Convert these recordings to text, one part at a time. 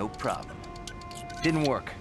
No problem. Didn't work.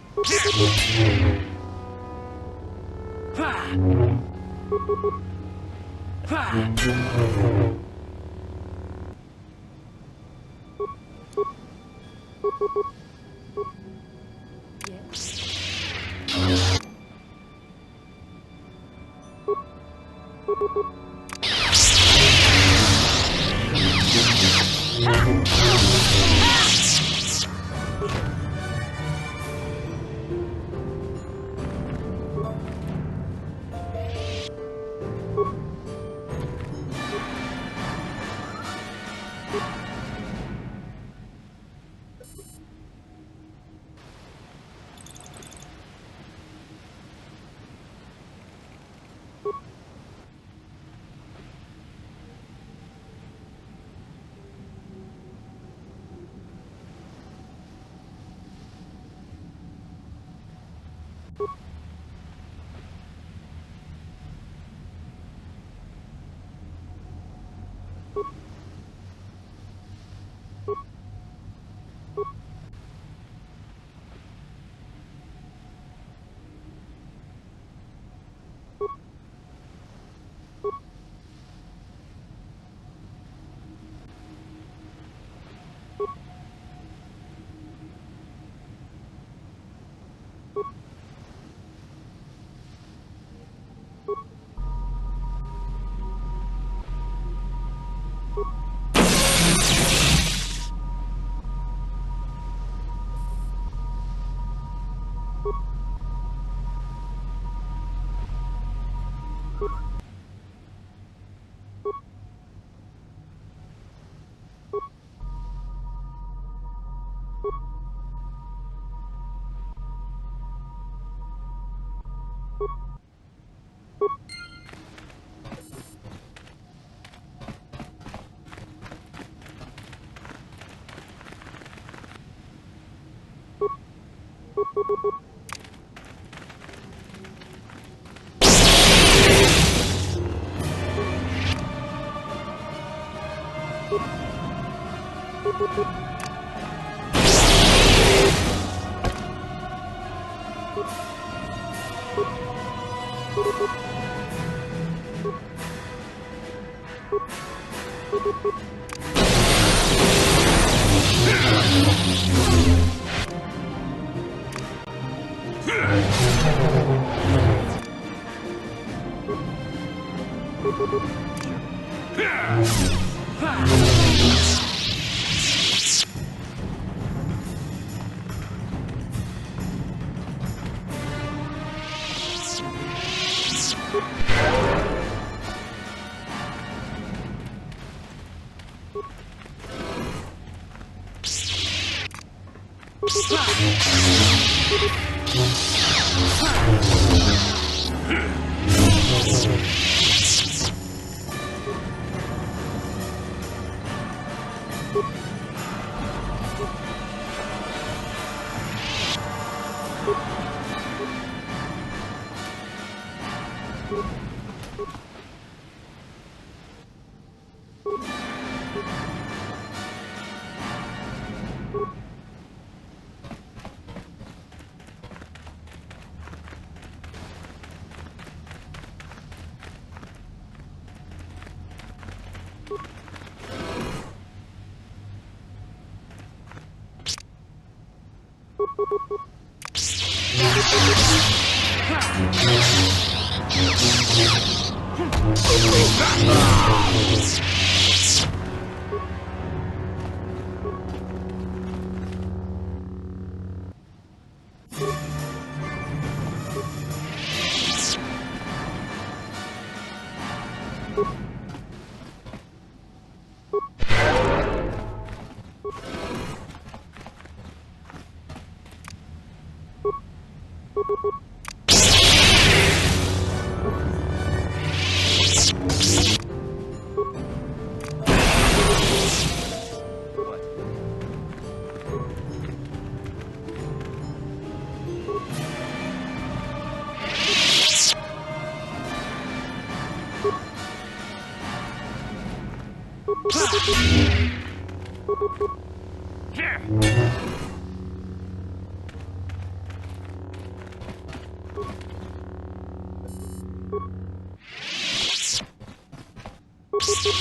Here.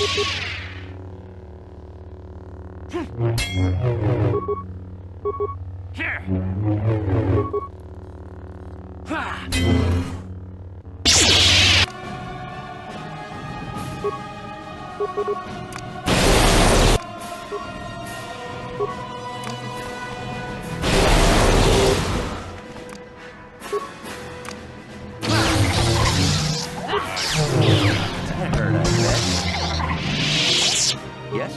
That hurt, I bet. Yes?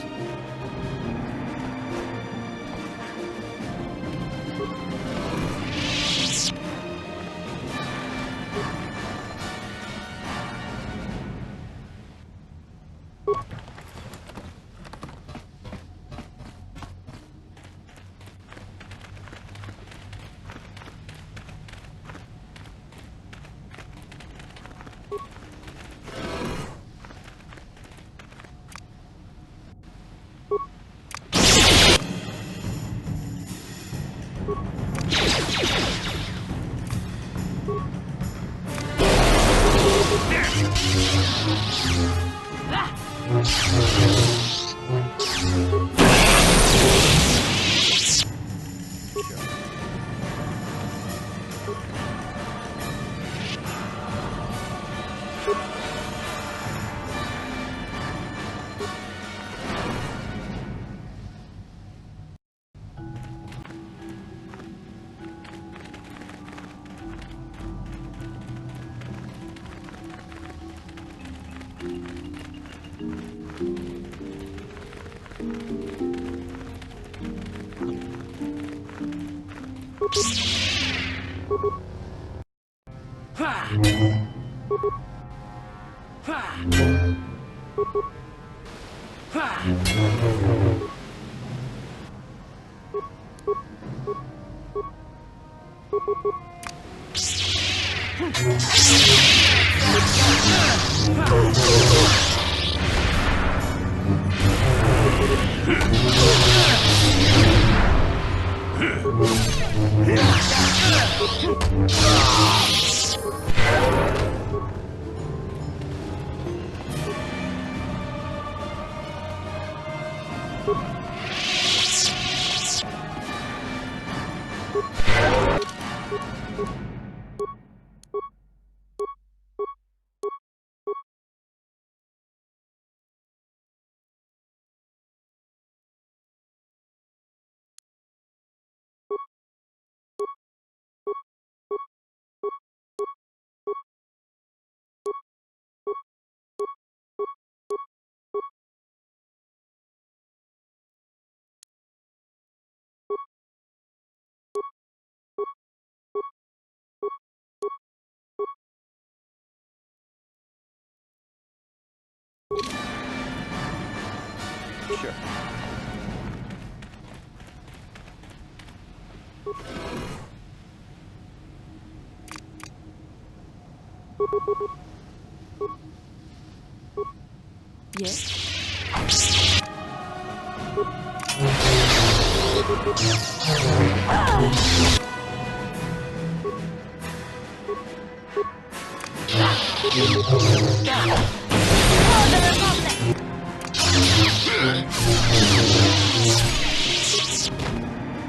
Sure. Yes.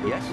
Yes?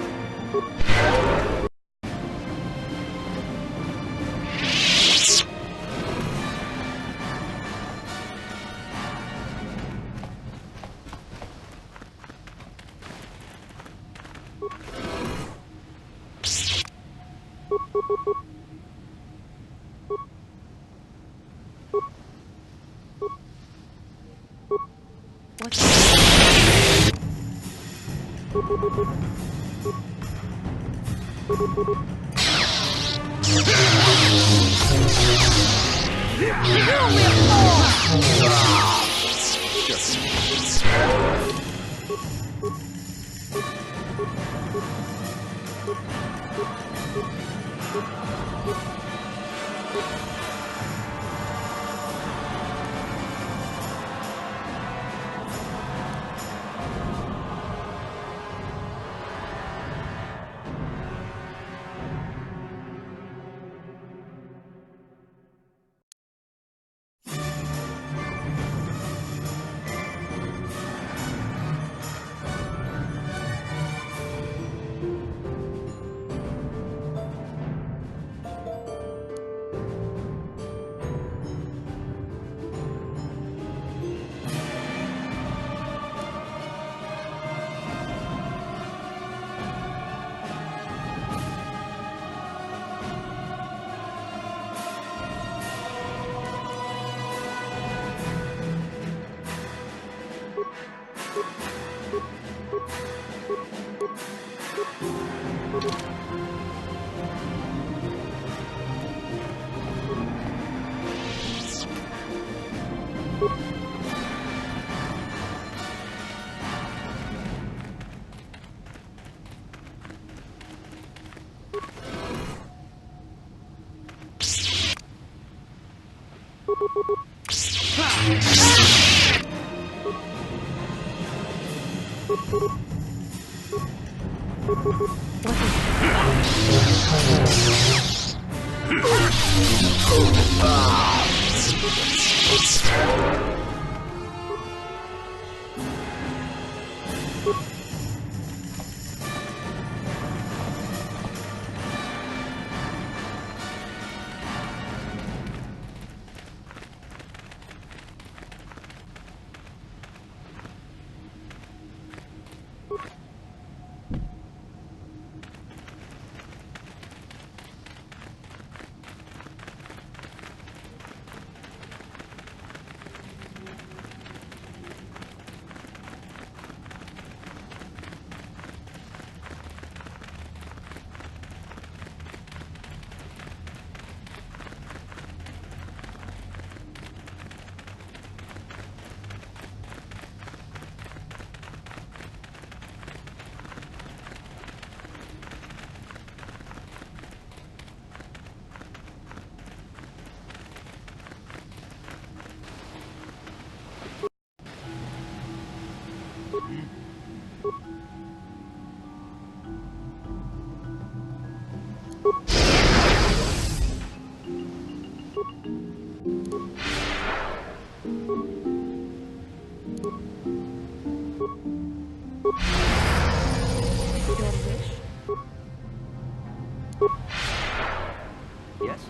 Yes?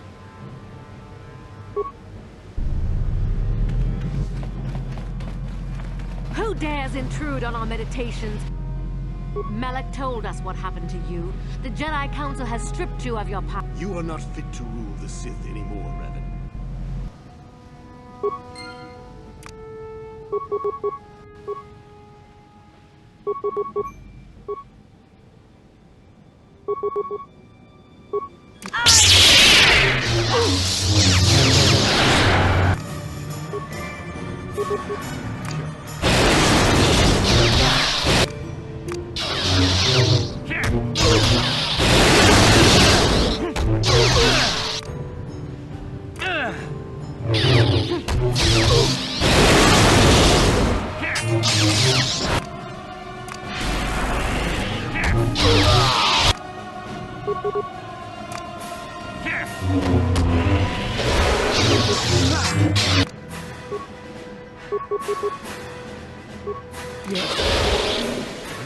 Who dares intrude on our meditations? Malak told us what happened to you. The Jedi Council has stripped you of your power. You are not fit to rule the Sith anymore, Revan.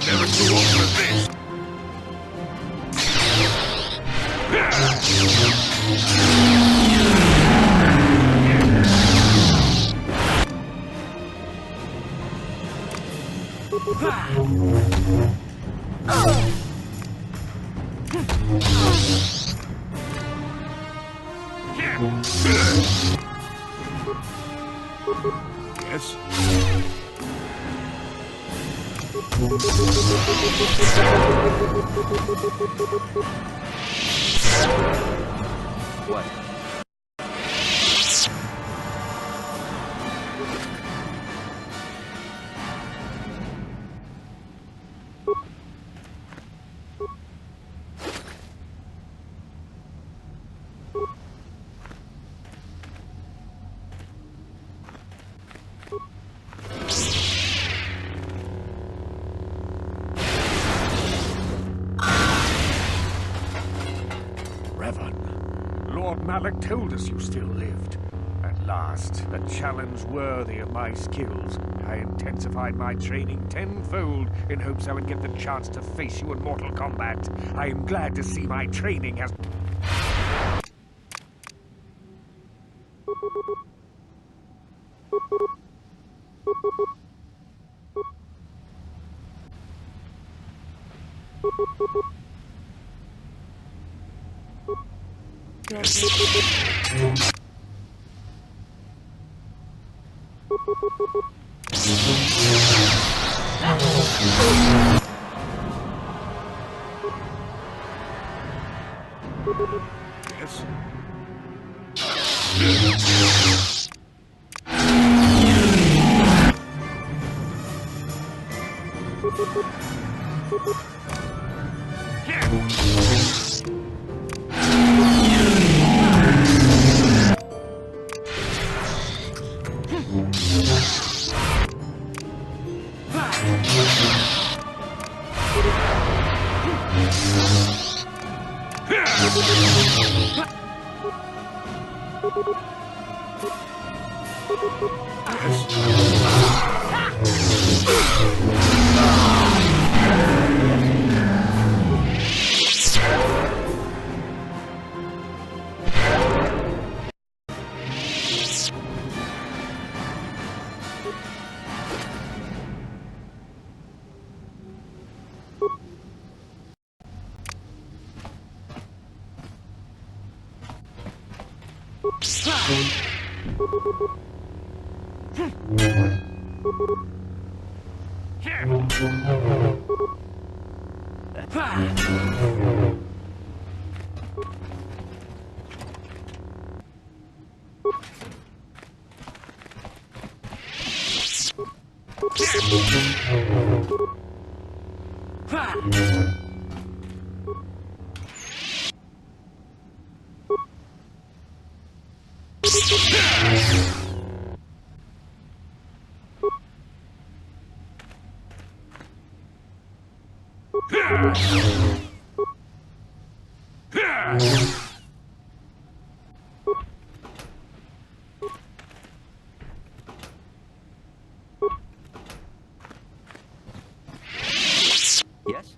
Never too old for this. Yes. What? Lord Malak told us you still lived. At last, a challenge worthy of my skills. I intensified my training tenfold in hopes I would get the chance to face you in mortal combat. I am glad to see my training has... Yes? Yes?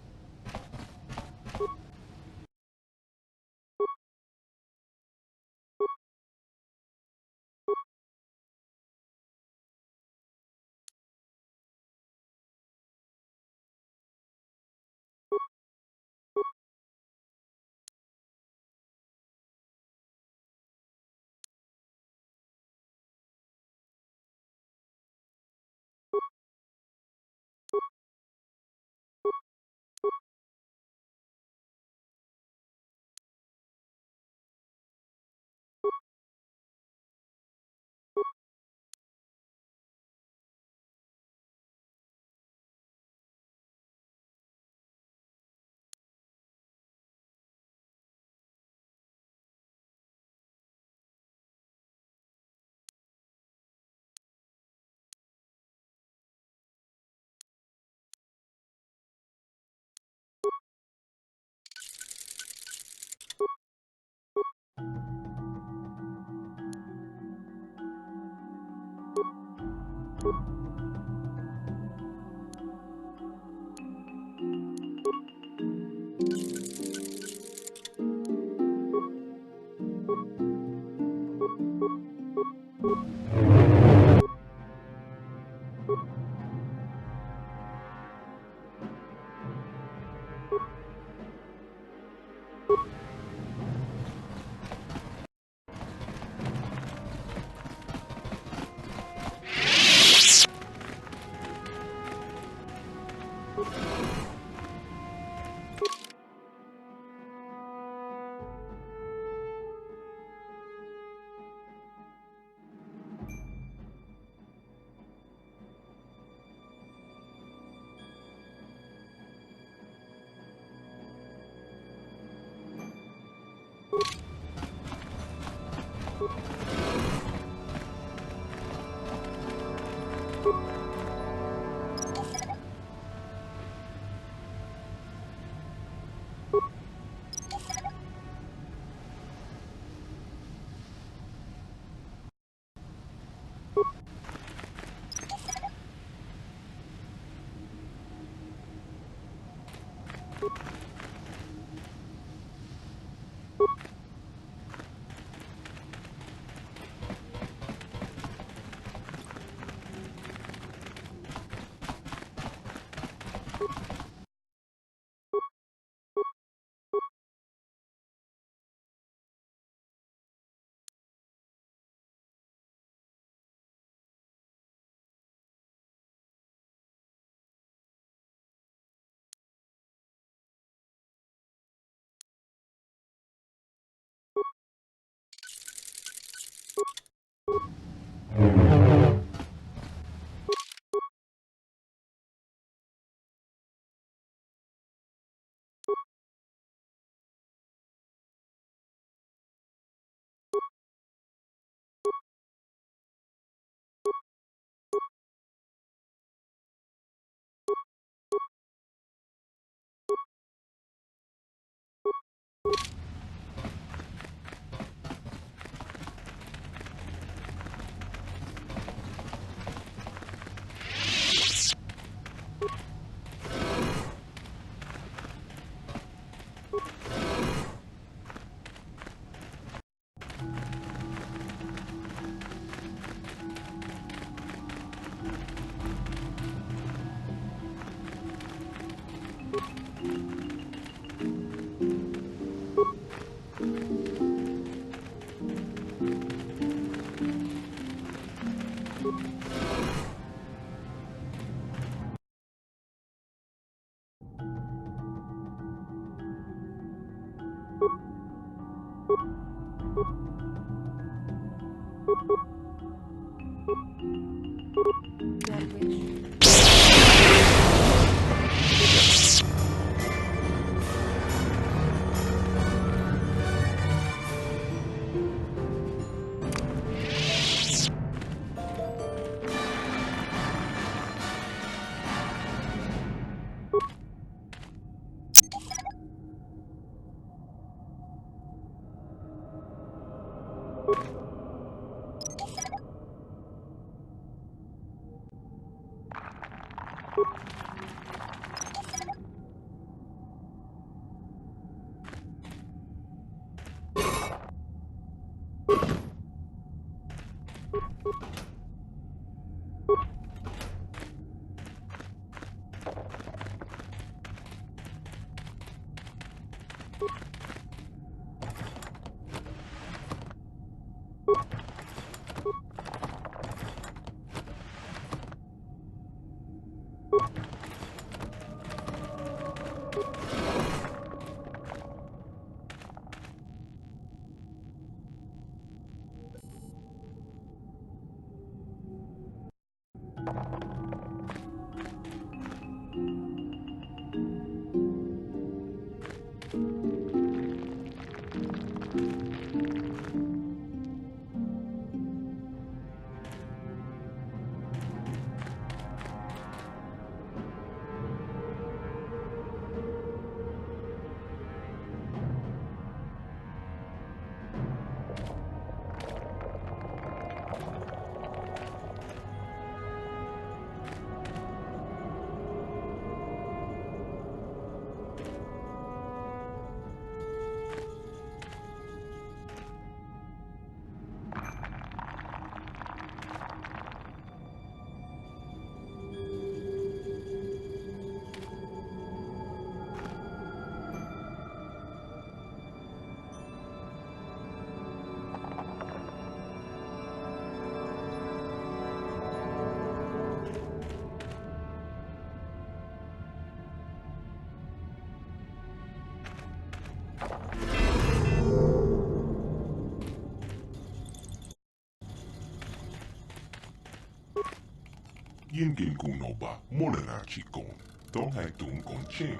Yin kin kunoba, molera chikon. Tong hai tun kon chen.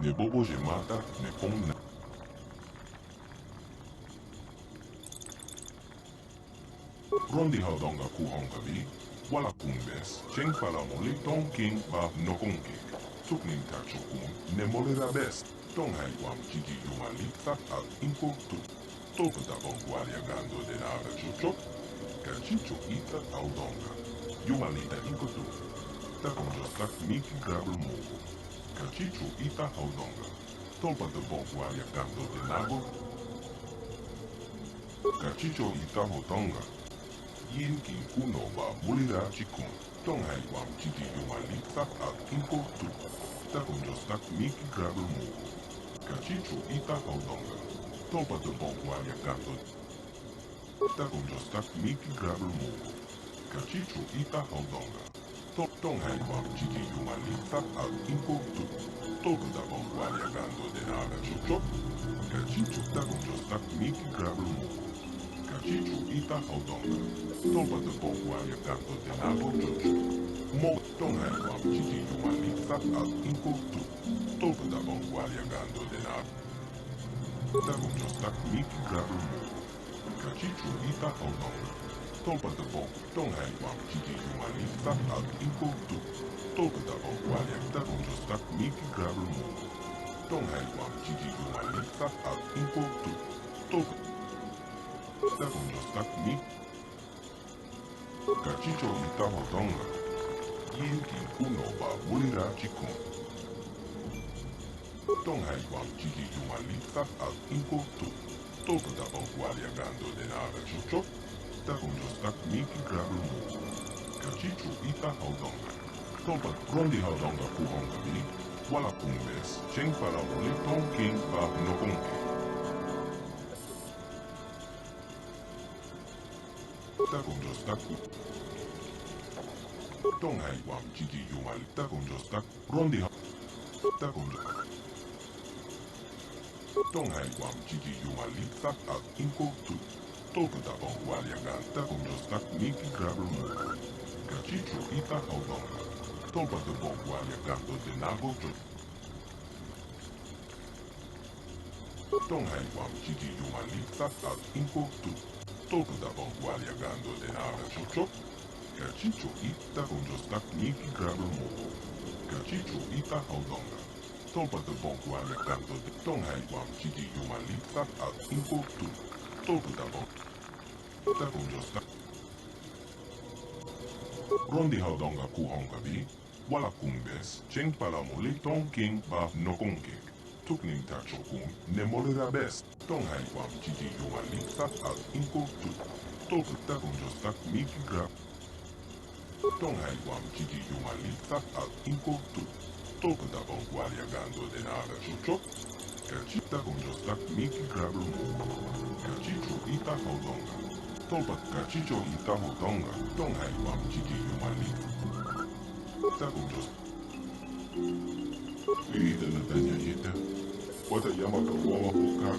Ne bobo jemata, ne pong na. Rondi haudonga ku hongavi, wala kumbes, cheng pala moli tong king ba nokonke. Tukning tachokun, ne molera best. Tong hai wam chiki yumali tak al inko tu. Topa da bonguaria gando de nada chochok. Kachicho ita haudonga. Yumalita inkotu. Takonjostak miki grabel mogo. Kachichu ita haudonga. Tolpa de bonguaria gando de nago. Kachicho ita haudonga. Yin kin kuno ba mulira chikun. Tonghai wam chiti yumalita al inkotu. Takonjostak miki grabel mogo. Kachichu ita haudonga. Tolpa de bonguaria gando. Takonjostak miki grabel mogo. Kachicho ita haudonga. Tonghai wam chiki yumalita al inkotu. Toku da bonguaria gando de naga chochok. Kachicho takonjostak miki grabel mogo. Cachicho ita haudonga. Topa de bongualia canto de nago jojo. Mo tonga wam chichi yumali sat at inko tu. Topa da bongualia canto de nago. Da conjostak miki grabu mo. Cachicho ita haudonga. Topa de bong tonga wam chichi yumali sat at inko tu. Topa da bongualia da conjostak miki grabu mo. Tonga wam chichi yumali sat at inko tu. Topa da conjostak miki Cachicho ita hodonga. Yinkin kuno ba wulira chikun. Tonghai wam chichi yumali sat at inko tu. Topa da bongualia gando de naga chocho. Da conjostak miki grabu mo. Cachicho ita hodonga. Topa rondi hodonga kuhonga bi. Wala kumbes. Cheng para wole tonkin ba nokonke. Da conjostak Tonghai wam chichi yumali da conjostak rondi da conjostak Tonghai wam chichi yumali sat at inko tu. Topa da bongualia gan da conjostak miki grabu mo. Cachicho ita haudonga. Topa de bongualia gando de nago jo. Tonghai wam chichi yumali sat at inko tu. Topa da bongualia gando de naga chocho. Cachicho ita conjostak miki grabu mo. Cachicho ita haudonga. Topa de bongualia gando de Tonghai wam chichi yumali sat at inko tu. Topa da bon. Da conjostak. Rondi haudonga kuhonga bi. Wala kumbes. Cheng pala mole tonking ba nokonkek. Tukning tachokun ne molera best. Tonghai wam chichi yumali sat at inko tu. Topa da conjostak miki grab. Tonghai wam chichi yumali sat at inko tu. Topa da bongualia gando de naga chocho. Cachita conjostak miki grabu mo. Cachicho ita haudonga. Topa cachicho ita haudonga. Tonghai wam chichi yumali. Da conjostak. Ida na tanya ita. Wata yamaka wama huka.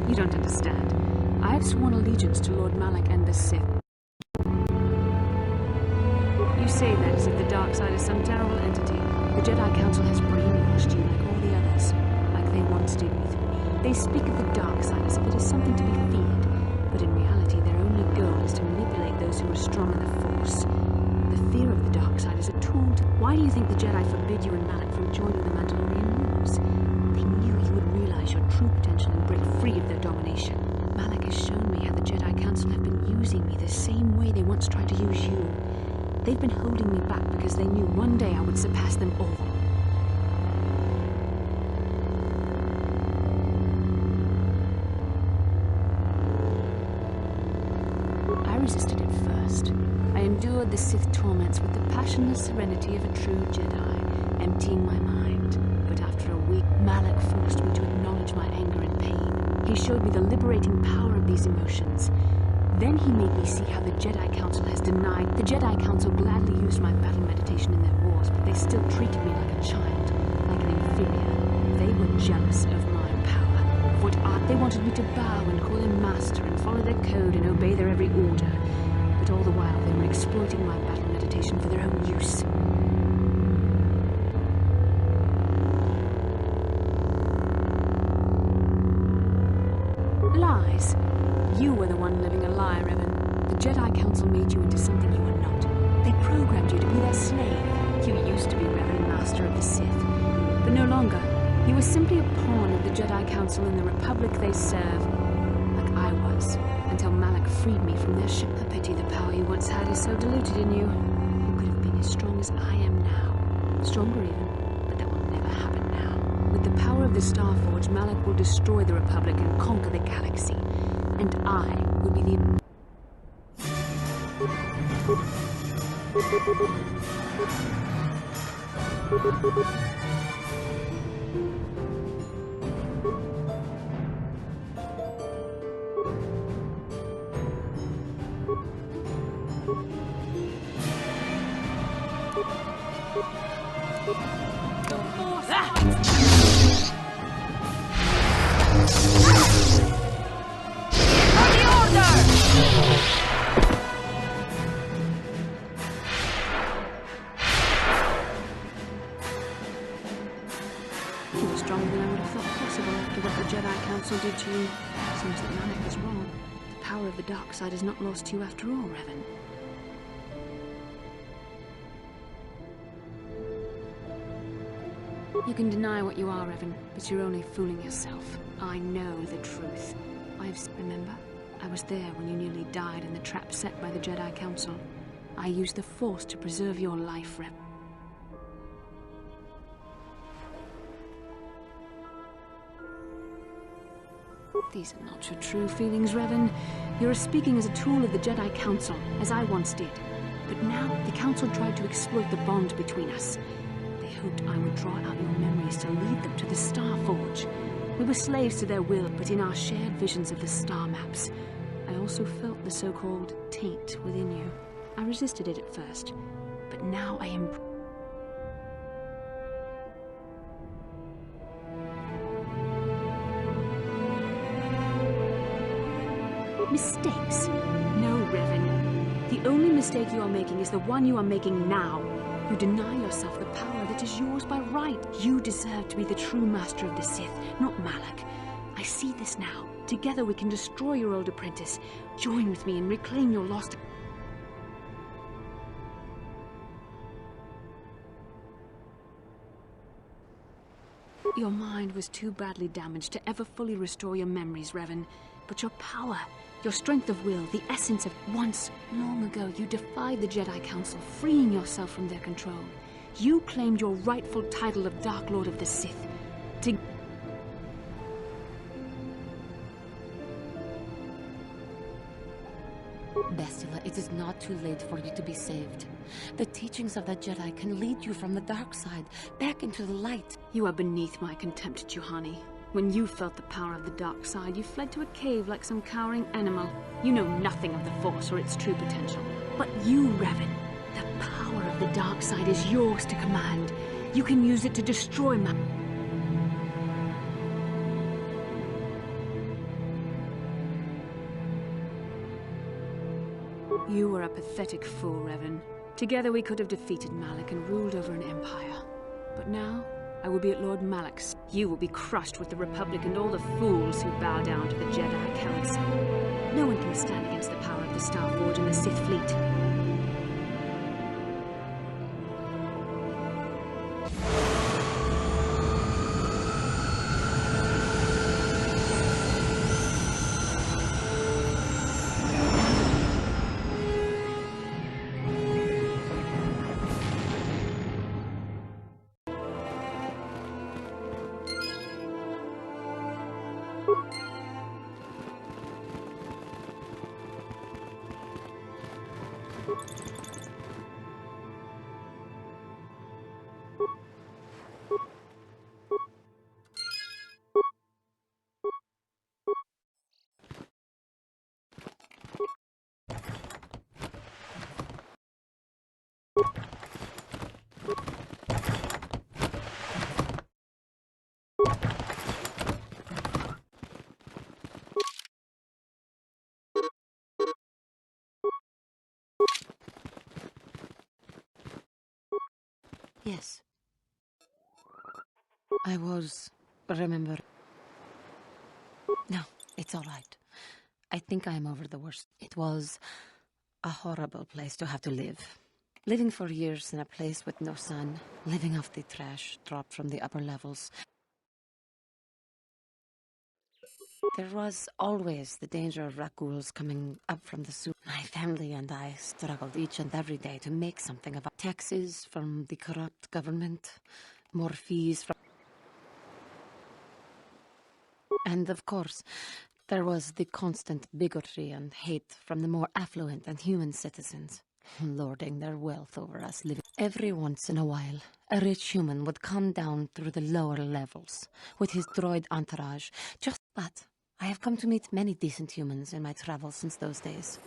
You don't understand. I've sworn allegiance to Lord Malak and the Sith. You say that as if the dark side is some terrible entity. The Jedi Council has brainwashed you like all the others, like they once did with me. They speak of the dark side as if it is something to be feared. But in reality, their only goal is to manipulate those who are strong in the Force. The fear of the dark side is a tool to... Why do you think the Jedi forbid you and Malak from joining the Mandalorian Wars? They knew you would realize your true potential and break free of their domination. Malak has shown me how the Jedi Council have been using me the same way they once tried to use you. They've been holding me back because they knew one day I would surpass them all. I resisted at first. I endured the Sith torments with the passionless serenity of a true Jedi, emptying my mind. But after a week, Malak forced me to acknowledge my anger and pain. He showed me the liberating power of these emotions. Then he made me see how the Jedi Council has denied. The Jedi Council gladly used my battle meditation in their wars, but they still treated me like a child, like an inferior. They were jealous of my power, of what they wanted me to bow and call them master and follow their code and obey their every order. But all the while, they were exploiting my battle meditation for their own use. Lies. You were the one living a lie, Revan. The Jedi Council made you into something you were not. They programmed you to be their slave. You used to be Revan, Master of the Sith. But no longer. You were simply a pawn of the Jedi Council in the Republic they serve. Like I was. Until Malak freed me from their ship. I pity the power you once had is so diluted in you. You could have been as strong as I am now. Stronger even. But that will never happen now. With the power of the Starforge, Malak will destroy the Republic and conquer the galaxy. And I will be the... You were stronger than I would have thought possible after what the Jedi Council did to you. Seems that Malak was wrong. The power of the dark side is not lost to you after all, Revan. You can deny what you are, Revan, but you're only fooling yourself. I know the truth. Remember? I was there when you nearly died in the trap set by the Jedi Council. I used the Force to preserve your life, Revan. These are not your true feelings, Revan. You're speaking as a tool of the Jedi Council, as I once did. But now, the Council tried to exploit the bond between us. They hoped I would draw out your memories to lead them to the Starforge. We were slaves to their will, but in our shared visions of the star maps, I also felt the so-called taint within you. I resisted it at first, but now I am... Mistakes? No, Revan. The only mistake you are making is the one you are making now. You deny yourself the power that is yours by right. You deserve to be the true master of the Sith, not Malak. I see this now. Together we can destroy your old apprentice. Join with me and reclaim your lost... Your mind was too badly damaged to ever fully restore your memories, Revan. But your power, your strength of will, the essence of... Once, long ago, you defied the Jedi Council, freeing yourself from their control. You claimed your rightful title of Dark Lord of the Sith. Бастила, it is not too late for you to be saved. The teachings of the Jedi can lead you from the dark side, back into the light. You are beneath my contempt, Juhani. When you felt the power of the dark side, you fled to a cave like some cowering animal. You know nothing of the Force or its true potential. But you, Revan, the power of the dark side is yours to command. You can use it to destroy my... You were a pathetic fool, Revan. Together we could have defeated Malak and ruled over an empire. But now, I will be at Lord Malak's. You will be crushed with the Republic and all the fools who bow down to the Jedi Council. No one can stand against the power of the Star Forge and the Sith fleet. Yes. Remember. No, it's all right. I think I'm over the worst. It was a horrible place to have to live. Living for years in a place with no sun, living off the trash dropped from the upper levels. There was always the danger of rakuls coming up from the soup. My family and I struggled each and every day to make something of taxes from the corrupt government, more fees from... And of course, there was the constant bigotry and hate from the more affluent and human citizens, lording their wealth over us living. Every once in a while, a rich human would come down through the lower levels with his droid entourage, just that. I have come to meet many decent humans in my travels since those days.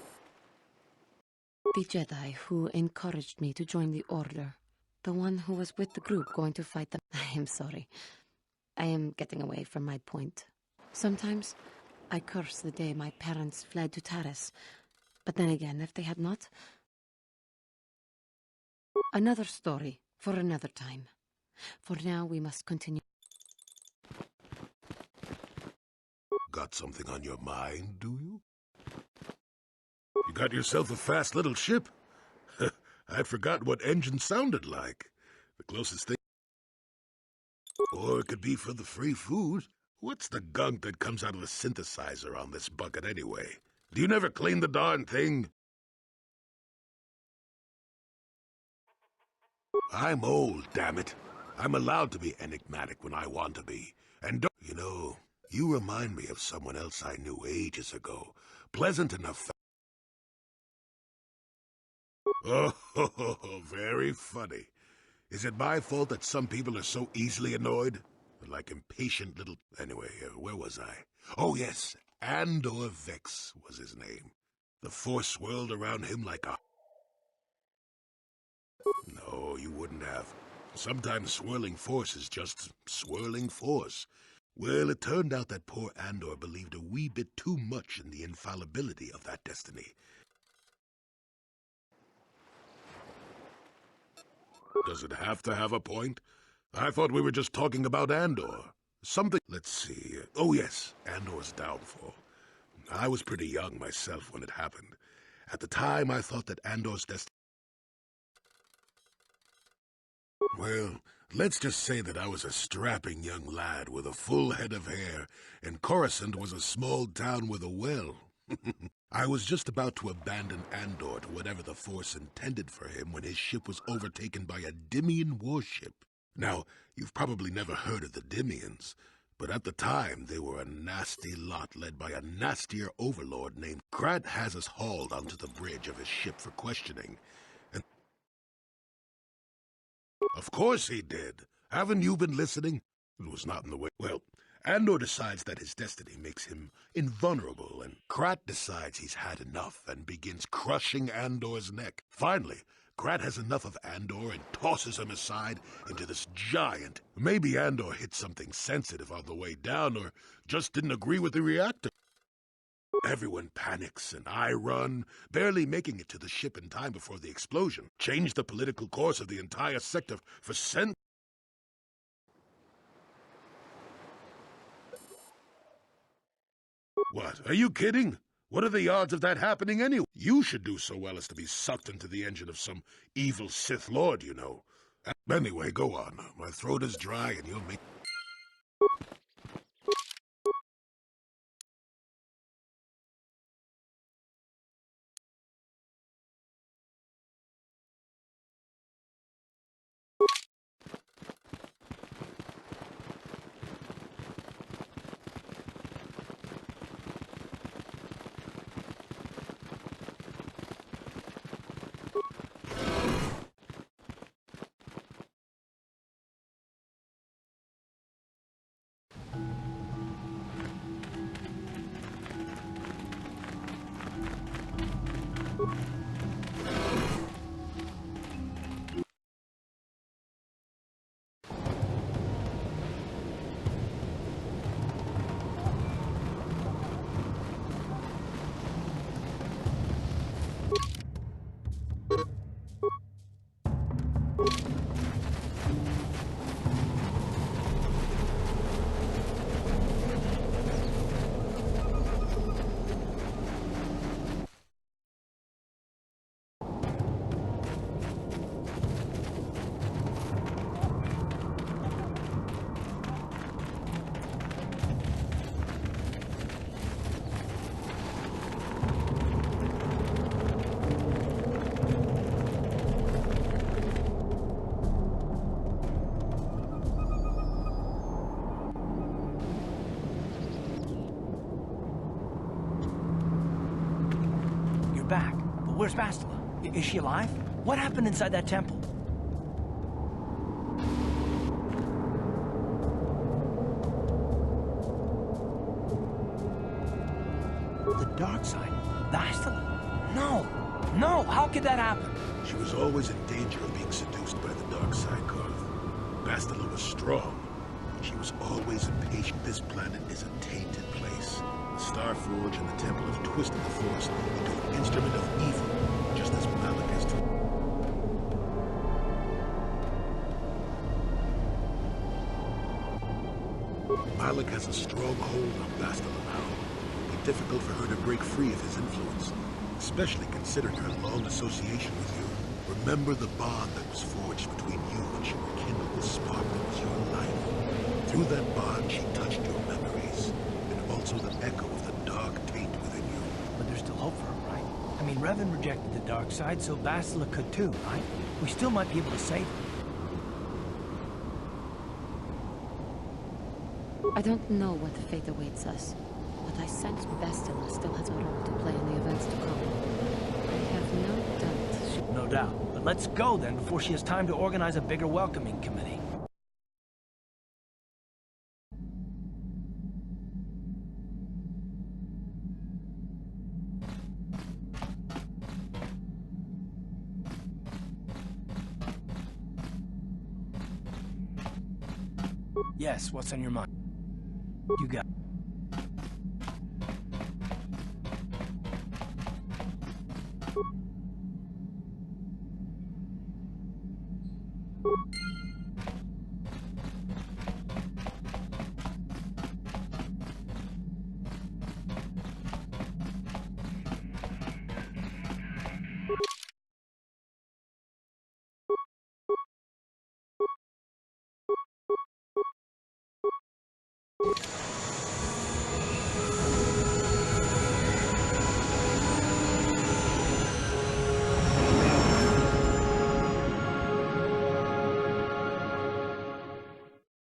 The Jedi who encouraged me to join the Order. The one who was with the group going to fight them. I am sorry. I am getting away from my point. Sometimes I curse the day my parents fled to Tarris. But then again, if they had not... Another story for another time. For now, we must continue. Got something on your mind, do you? You got yourself a fast little ship? I'd forgotten what engine sounded like. The closest thing... Or it could be for the free food. What's the gunk that comes out of the synthesizer on this bucket anyway? Do you never clean the darn thing? I'm old, damn it. I'm allowed to be enigmatic when I want to be. And don't... You know, you remind me of someone else I knew ages ago. Pleasant enough... Oh, very funny. Is it my fault that some people are so easily annoyed? They're like impatient little... Anyway, where was I? Oh, yes. Andor Vex was his name. The Force swirled around him like a... No, you wouldn't have. Sometimes swirling force is just swirling force. Well, it turned out that poor Andor believed a wee bit too much in the infallibility of that destiny. Does it have to have a point? I thought we were just talking about Andor. Something... Let's see. Oh, yes, Andor's downfall. I was pretty young myself when it happened. At the time, I thought that Andor's destiny... Well, let's just say that I was a strapping young lad with a full head of hair, and Coruscant was a small town with a well. I was just about to abandon Andor to whatever the Force intended for him when his ship was overtaken by a Dimian warship. Now, you've probably never heard of the Dimians, but at the time they were a nasty lot led by a nastier overlord named Krat. Has us hauled onto the bridge of his ship for questioning. And of course he did. Haven't you been listening? It was not in the way. Well, Andor decides that his destiny makes him invulnerable, and Krat decides he's had enough and begins crushing Andor's neck. Finally, Krat has enough of Andor and tosses him aside into this giant. Maybe Andor hit something sensitive on the way down, or just didn't agree with the reactor. Everyone panics, and I run, barely making it to the ship in time before the explosion. Changed the political course of the entire sector for What, are you kidding? What are the odds of that happening anyway? You should do so well as to be sucked into the engine of some evil Sith Lord, you know. Anyway, go on. My throat is dry and you'll make... Back. But where's Бастила? Is she alive? What happened inside that temple? The dark side? Бастila? No! No! How could that happen? She was always in danger of being seduced by the dark side, Karth. Бастila was strong, but she was always impatient. This planet is a tainted place. The Starforge and the Temple have twisted the Force into an instrument of evil, just as Malak is to... Malak has a strong hold on Бастila now. It'll be difficult for her to break free of his influence, especially considering her long association with you. Remember the bond that was forged between you when she rekindled the spark that was your life. Through that bond, she touched your memories, and also the echo of the dark taint within you. But there's still hope for her, right? I mean, Revan rejected the dark side, so Бастila could too, right? We still might be able to save her. I don't know what fate awaits us, but I sense Бастila still has a role to play in the events to come. I have no doubt she... No doubt. But let's go then before she has time to organize a bigger welcoming committee. Yes, what's on your mind? You got...